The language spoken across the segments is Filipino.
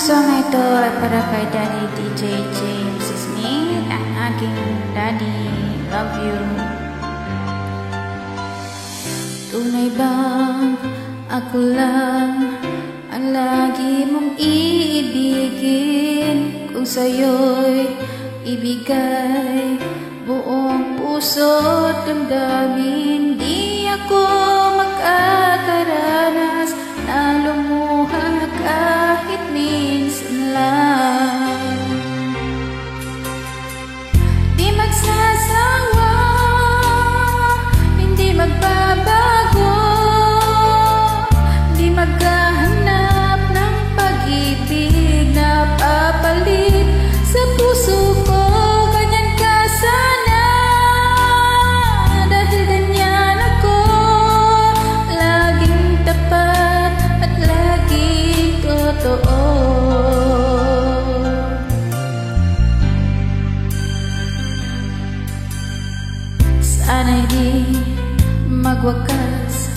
song na ito ay para kay Daddy DJ James Smith, ang aking daddy. Love you. Tunay bang ako lang ang lagi mong iibigin? Kung sa'yo'y ibigay buong puso't damdamin, di ako makakaranas na lumuha kahit minsan lang. Di magsasawa, hindi magbabago, di maghahanap ng pag-ibig na papalit sa puso ko. Ganyan ka sana, dahil ganyan ako, laging tapat at laging totoo. Sana'y di magwakas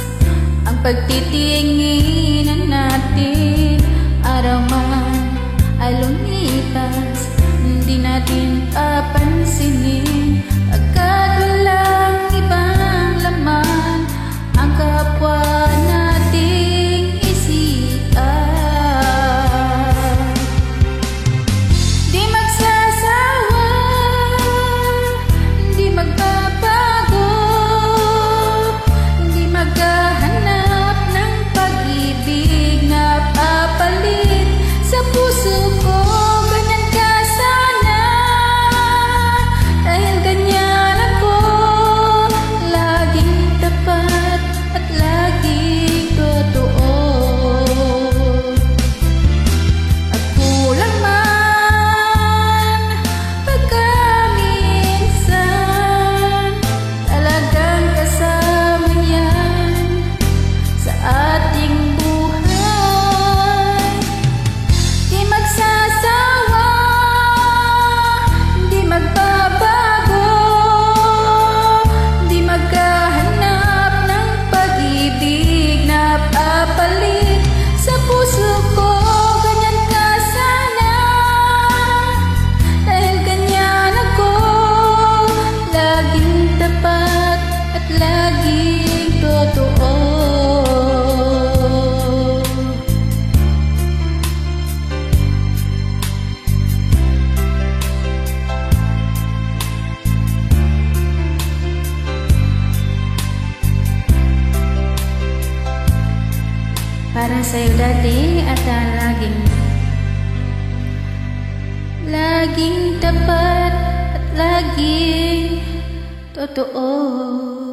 ang pagtitinginan natin. Araw man ay lumipas, hindi natin papansinin, agad walang ibang laman ang kapwa nating isipan. Di magsasawa, di magbabago, di maghahanap ng pag-ibig na papalit sa puso ko. Ganyan ka sana, dahil ganyan ako, laging tapat at laging totoo. At kulang man pagka minsan, talagang kasama yan sa ating buhay. Di magsasawa, di magbabago, di maghahanap ng pag-ibig na papalit sa puso ko. Ganyan ka sana, dahil ganyan ako, laging tapat at laging totoo. Para sa'yo, Daddy, at laging tapat at laging totoo.